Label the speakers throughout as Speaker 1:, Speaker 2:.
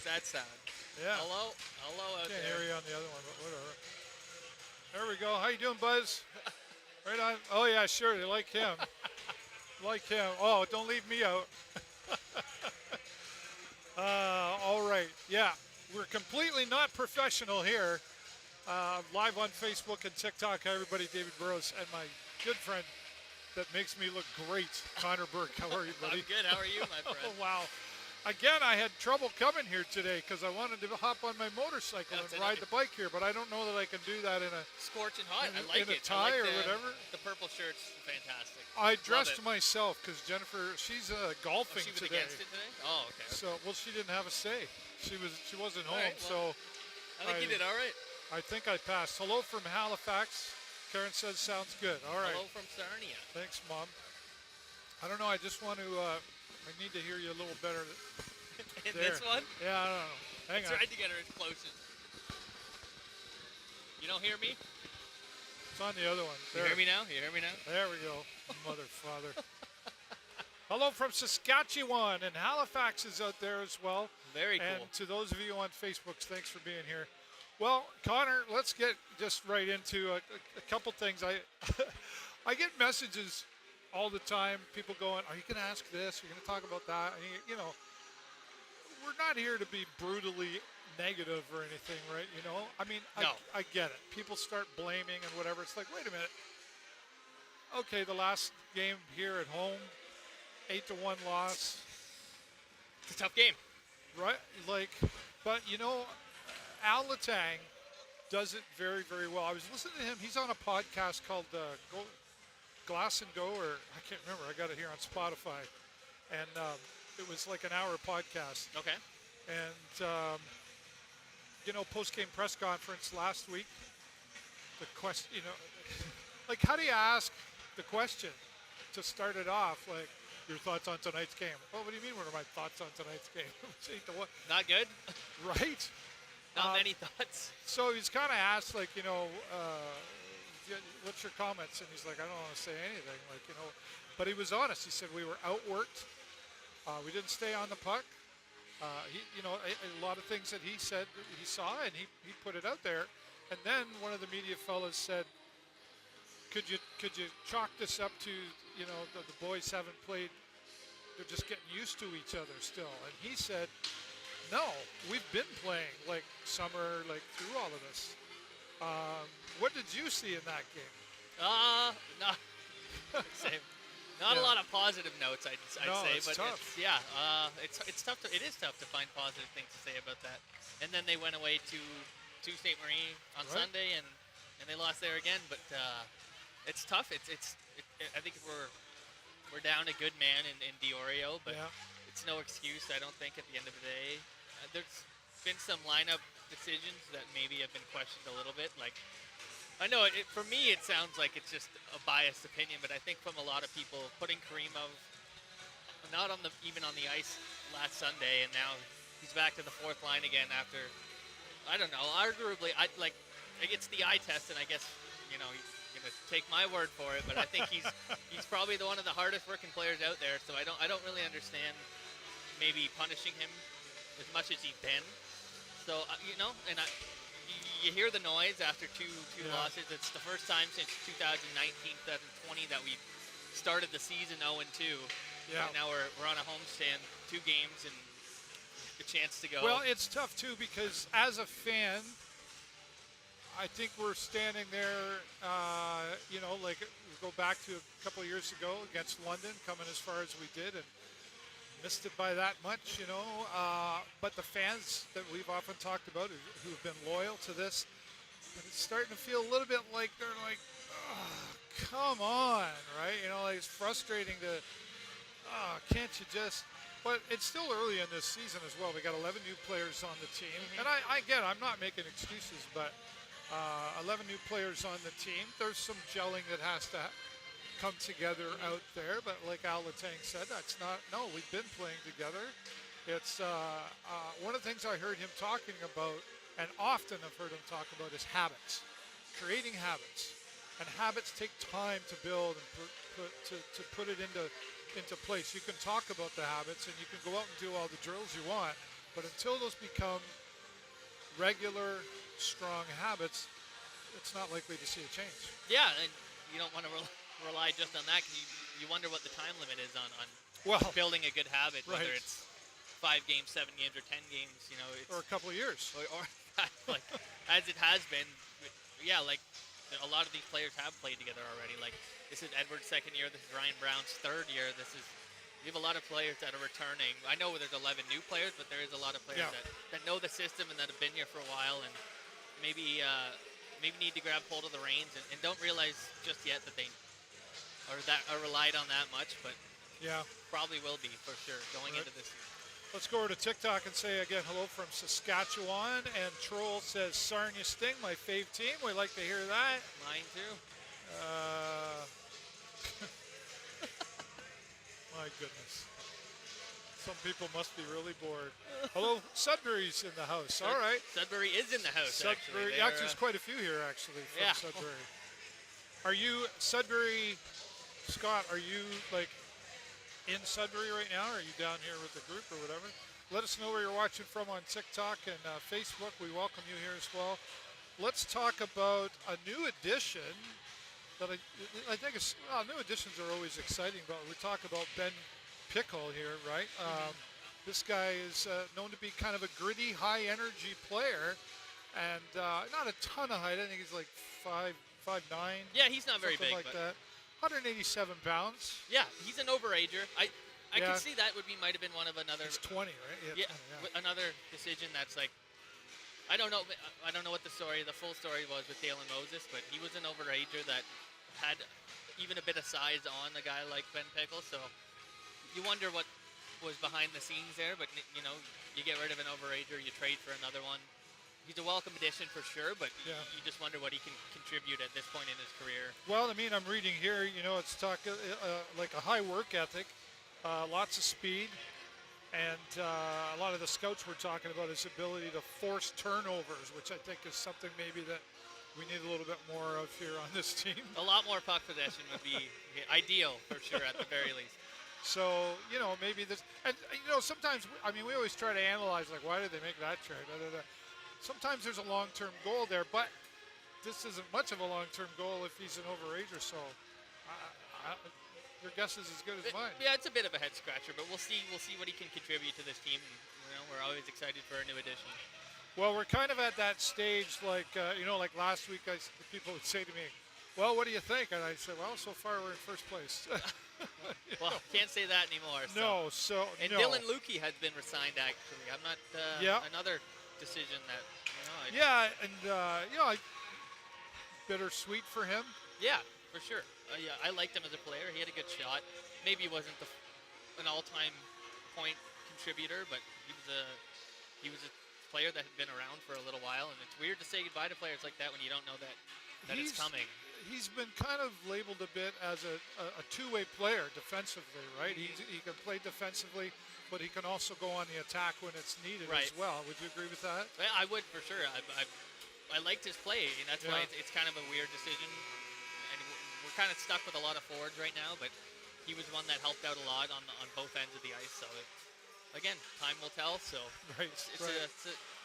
Speaker 1: was that sound?
Speaker 2: Yeah.
Speaker 1: Hello? Hello out
Speaker 2: Can't
Speaker 1: there.
Speaker 2: hear you on the other one, but whatever. There we go. How you doing, Buzz? Right on. Oh, yeah, sure. They like him. Like him. Oh, don't leave me out. All right. Yeah, we're completely not professional here. Live on Facebook and TikTok. Hi, everybody. David Burrows and my good friend that makes me look great, Connor Burke. How are you, buddy?
Speaker 1: I'm good. How are you, my friend?
Speaker 2: Oh, wow. Again, I had trouble coming here today because I wanted to hop on my motorcycle and ride the bike here, but I don't know that I can do that in a
Speaker 1: scorching hot.
Speaker 2: in,
Speaker 1: I like
Speaker 2: in a
Speaker 1: it.
Speaker 2: tie
Speaker 1: I like
Speaker 2: or whatever.
Speaker 1: The purple shirt's fantastic.
Speaker 2: I dressed myself because Jennifer, she's golfing
Speaker 1: she was
Speaker 2: today.
Speaker 1: against it today? Oh, okay.
Speaker 2: So, well, she didn't have a say. She wasn't home,
Speaker 1: right, well,
Speaker 2: so
Speaker 1: I think you did all right.
Speaker 2: I think I passed. Hello from Halifax. Karen says sounds good. All right.
Speaker 1: Hello from Sarnia.
Speaker 2: Thanks, Mom. I don't know. I just want to. I need to hear you a little better.
Speaker 1: In this one?
Speaker 2: Yeah, I don't know. Hang on.
Speaker 1: Tried to get her as close as. You don't hear me?
Speaker 2: It's on the other one.
Speaker 1: There. You hear me now? You hear me now?
Speaker 2: There we go. Mother, father. Hello from Saskatchewan, and Halifax is out there as well.
Speaker 1: Very cool.
Speaker 2: And to those of you on Facebook, thanks for being here. Well, Connor, let's get just right into a couple things. I get messages all the time. People going, "Are you going to ask this? Are you going to talk about that?" And you know, we're not here to be brutally negative or anything, right? You know, I mean,
Speaker 1: no.
Speaker 2: I get it. People start blaming and whatever. It's like, wait a minute. Okay, the last game here at home, 8-1 loss.
Speaker 1: It's a tough game.
Speaker 2: Right? Like, but you know, Al Letang does it very, very well. I was listening to him. He's on a podcast called Glass and Go, or I can't remember. I got it here on Spotify. And it was like an hour podcast.
Speaker 1: Okay.
Speaker 2: And, you know, post-game press conference last week, the question, you know, like how do you ask the question to start it off? Like, your thoughts on tonight's game. Well, what do you mean, what are my thoughts on tonight's game?
Speaker 1: Not good?
Speaker 2: Right?
Speaker 1: Not many thoughts.
Speaker 2: So he's kind of asked, like, you know, what's your comments? And he's like, I don't want to say anything. Like, you know, but he was honest. He said we were outworked. We didn't stay on the puck. You know, a lot of things that he said he saw, and he put it out there. And then one of the media fellas said, could you chalk this up to, you know, the boys haven't played, they're just getting used to each other still. And he said, no, we've been playing like summer, like through all of this. What did you see in that game?
Speaker 1: No. Same. Not a lot of positive notes, I'd say, but
Speaker 2: tough.
Speaker 1: It's tough. It is tough to find positive things to say about that. And then they went away to St. Marie on Sunday, and they lost there again. But it's tough. I think we're down a good man in Diorio, but it's no excuse. I don't think at the end of the day, there's been some lineup decisions that maybe have been questioned a little bit, like. I know, for me, it sounds like it's just a biased opinion, but I think from a lot of people, putting Karimov not even on the ice last Sunday, and now he's back to the fourth line again after, I don't know, arguably, it's the eye test, and I guess, you know, you're going to take my word for it, but I think he's probably one of the hardest working players out there, so I don't really understand maybe punishing him as much as he's been. So, you know, and you hear the noise after two losses. It's the first time since 2019, 2020 that we started the season 0-2.
Speaker 2: Yeah.
Speaker 1: And now we're on a homestand, 2 games and a chance to go.
Speaker 2: Well, it's tough too because as a fan, I think we're standing there. You know, like we go back to a couple of years ago against London, coming as far as we did, and missed it by that much, you know. But the fans that we've often talked about who've been loyal to this, but it's starting to feel a little bit like they're like, oh, come on, right? You know, like it's frustrating to, can't you just, but it's still early in this season as well. We got 11 new players on the team. And I get it, I'm not making excuses, but 11 new players on the team. There's some gelling that has to come together out there, but like Al Letang said, we've been playing together. It's one of the things I heard him talking about, and often I've heard him talk about, is habits, creating habits. And habits take time to build and to put it into place. You can talk about the habits and you can go out and do all the drills you want, But until those become regular, strong habits, it's not likely to see a change.
Speaker 1: Yeah, and you don't want to rely just on that, because you wonder what the time limit is on
Speaker 2: Well,
Speaker 1: building a good habit,
Speaker 2: right.
Speaker 1: whether it's 5 games, 7 games, or 10 games. It's,
Speaker 2: or a couple of years.
Speaker 1: or like as it has been. Yeah, like a lot of these players have played together already. Like, this is Edward's second year. This is Ryan Brown's third year. We have a lot of players that are returning. I know there's 11 new players, but there is a lot of players that know the system and that have been here for a while, and maybe need to grab hold of the reins and don't realize just yet that they are relied on that much, but probably will be for sure going into this year.
Speaker 2: Let's go over to TikTok and say again hello from Saskatchewan. And Troll says, Sarnia Sting, my fave team. We like to hear that.
Speaker 1: Mine too.
Speaker 2: My goodness. Some people must be really bored. Hello, Sudbury's in the house. All right.
Speaker 1: Sudbury is in the house,
Speaker 2: Sudbury,
Speaker 1: actually.
Speaker 2: There's quite a few here, actually, from Sudbury. Are you, Sudbury, Scott, are you, like, in Sudbury right now, or are you down here with the group or whatever? Let us know where you're watching from on TikTok and Facebook. We welcome you here as well. Let's talk about a new addition that I think is, new additions are always exciting, but we talk about Ben Pickle here, right? This guy is known to be kind of a gritty, high-energy player, and not a ton of height. I think he's like 5'9".
Speaker 1: Yeah, he's not very big,
Speaker 2: like that. 187 pounds.
Speaker 1: Yeah, he's an overager. I
Speaker 2: Yeah.
Speaker 1: could see that might have been one of another.
Speaker 2: He's 20, right?
Speaker 1: Yeah,
Speaker 2: 20,
Speaker 1: another decision that's like, I don't know what the full story was with Dalen Moses, but he was an overager that had even a bit of size on a guy like Ben Pickle. So you wonder what was behind the scenes there, but you get rid of an overager, you trade for another one. He's a welcome addition for sure, but you just wonder what he can contribute at this point in his career.
Speaker 2: Well, I mean, I'm reading here, it's like a high work ethic, lots of speed, and a lot of the scouts were talking about his ability to force turnovers, which I think is something maybe that we need a little bit more of here on this team.
Speaker 1: A lot more puck possession would be ideal for sure, at the very least.
Speaker 2: So, maybe this, and sometimes, we always try to analyze, like, why did they make that trade? Sometimes there's a long-term goal there, but this isn't much of a long-term goal if he's an overager. So, your guess is as good as mine.
Speaker 1: Yeah, it's a bit of a head-scratcher, but we'll see what he can contribute to this team. We're always excited for a new addition.
Speaker 2: Well, we're kind of at that stage, like like last week, people would say to me, "Well, what do you think?" And I said, "Well, so far we're in first place."
Speaker 1: Well, can't say that anymore. And
Speaker 2: no.
Speaker 1: Dylan Lukey has been resigned. Actually, I'm not. Another decision that.
Speaker 2: Bittersweet for him.
Speaker 1: Yeah, for sure. I liked him as a player. He had a good shot. Maybe he wasn't an all-time point contributor, but he was a player that had been around for a little while, and it's weird to say goodbye to players like that when you don't know that it's coming.
Speaker 2: He's been kind of labeled a bit as a two-way player defensively, right?
Speaker 1: Mm-hmm.
Speaker 2: He can play defensively, but he can also go on the attack when it's needed as well. Would you agree with that?
Speaker 1: Yeah, I would for sure. I liked his play, and that's why it's kind of a weird decision. And we're kind of stuck with a lot of forwards right now, but he was one that helped out a lot on both ends of the ice. So, again, time will tell. So,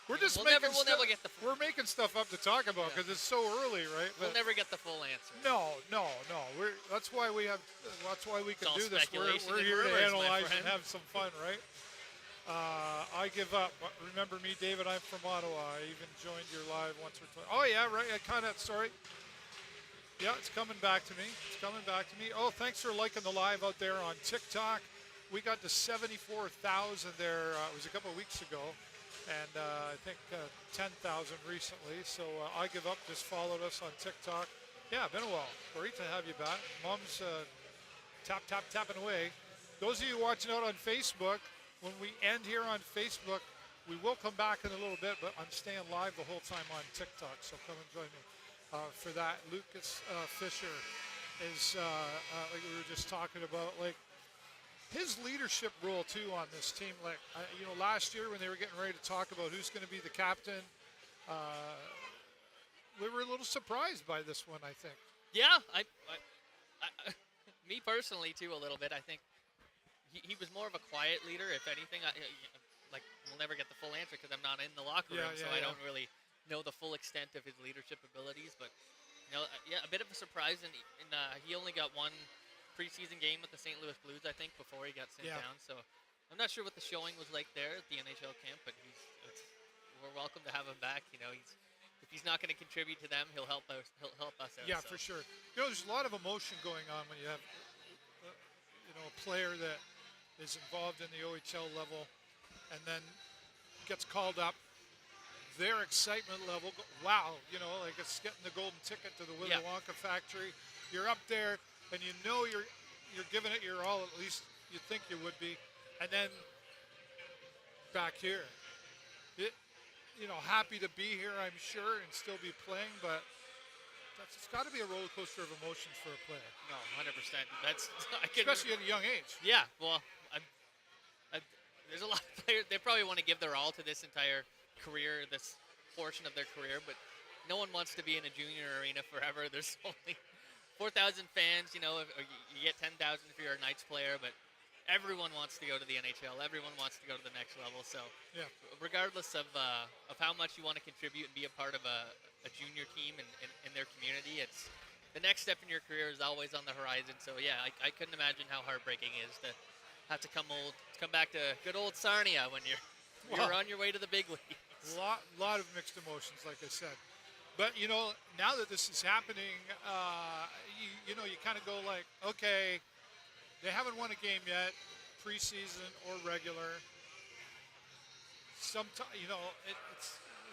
Speaker 2: we're just
Speaker 1: we'll never get the full.
Speaker 2: We're making stuff up to talk about because it's so early, right?
Speaker 1: But we'll never get the full answer.
Speaker 2: No. That's why we can do this. We're here to analyze and have some fun, right? I give up. Remember me, David? I'm from Ottawa. I even joined your live once or twice. Oh yeah, right. Sorry. Yeah, it's coming back to me. Oh, thanks for liking the live out there on TikTok. We got to 74,000 there. It was a couple of weeks ago. And I think 10,000 recently. So I give up. Just followed us on TikTok. Yeah, been a while. Great to have you back. Mom's tapping away. Those of you watching out on Facebook, when we end here on Facebook, we will come back in a little bit, but I'm staying live the whole time on TikTok. So come and join me for that. Lucas Fisher is, like we were just talking about, like, his leadership role too on this team. Like last year when they were getting ready to talk about who's going to be the captain, we were a little surprised by this one, I think.
Speaker 1: Yeah, I me personally too, a little bit. I think he was more of a quiet leader. If anything, we'll never get the answer because I'm not in the locker room, so I
Speaker 2: yeah.
Speaker 1: don't really know the full extent of his leadership abilities. But a bit of a surprise, and he only got one preseason game with the St. Louis Blues, I think, before he got sent down. So I'm not sure what the showing was like there at the NHL camp, but we're welcome to have him back. If he's not going to contribute to them, he'll help us. He'll help us out.
Speaker 2: Yeah,
Speaker 1: so.
Speaker 2: for sure. There's a lot of emotion going on when you have a player that is involved in the OHL level and then gets called up. Their excitement level, wow, like it's getting the golden ticket to the Willy Wonka factory. You're up there, and you're giving it your all. At least you think you would be, and then back here, happy to be here, I'm sure, and still be playing, but it's got to be a roller coaster of emotions for a player.
Speaker 1: No, 100%.
Speaker 2: Especially at a young age.
Speaker 1: Yeah, well, there's a lot of players. They probably want to give their all to this entire career, this portion of their career, but no one wants to be in a junior arena forever. There's only 4,000 fans. You get 10,000 if you're a Knights player, but everyone wants to go to the NHL. Everyone wants to go to the next level. So, regardless of how much you want to contribute and be a part of a junior team in their community, it's the next step in your career is always on the horizon. So, I couldn't imagine how heartbreaking it is to have to come back to good old Sarnia when you're on your way to the big leagues.
Speaker 2: Lot of mixed emotions, like I said. But, now that this is happening, you kind of go like, okay, they haven't won a game yet, preseason or regular. Sometimes,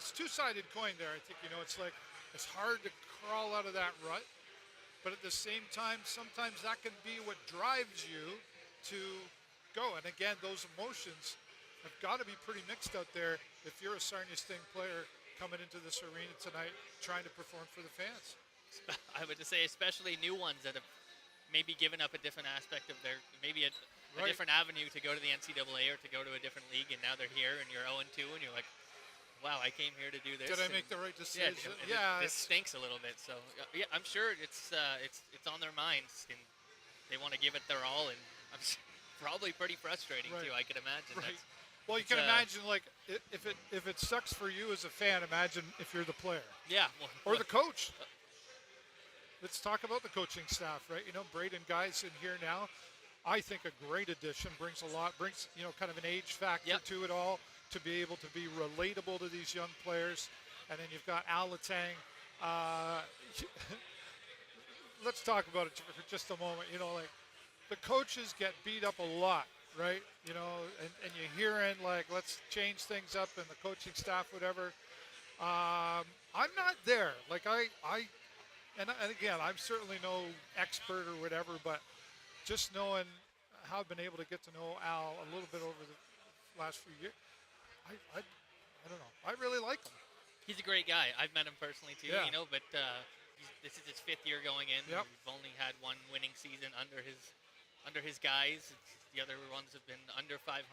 Speaker 2: it's two-sided coin there. I think, it's like it's hard to crawl out of that rut. But at the same time, sometimes that can be what drives you to go. And again, those emotions have got to be pretty mixed out there if you're a Sarnia Sting player coming into this arena tonight trying to perform for the fans.
Speaker 1: I would just say especially new ones that have maybe given up a different aspect of a different avenue to go to the NCAA or to go to a different league, and now they're here and you're 0-2 and you're like, wow, I came here to do this.
Speaker 2: Did I make the right decision?
Speaker 1: This stinks a little bit. So I'm sure it's on their minds and they want to give it their all, and I'm probably pretty frustrating too. I could imagine.
Speaker 2: Right. Well, you can imagine, like, if it sucks for you as a fan, imagine if you're the player.
Speaker 1: Yeah.
Speaker 2: Or the coach. Let's talk about the coaching staff, right? Braden Guy's in here now. I think a great addition, brings kind of an age factor to it all, to be able to be relatable to these young players. And then you've got Al Letang. Let's talk about it for just a moment. Like, the coaches get beat up a lot. Right, and you're hearing like, let's change things up in the coaching staff, whatever. I'm not there. Like and again, I'm certainly no expert or whatever, but just knowing how I've been able to get to know Al a little bit over the last few years, I don't know. I really like him.
Speaker 1: He's a great guy. I've met him personally too. But this is his 5th year going in.
Speaker 2: Yep.
Speaker 1: We've only had one winning season under his guys. The other ones have been under 500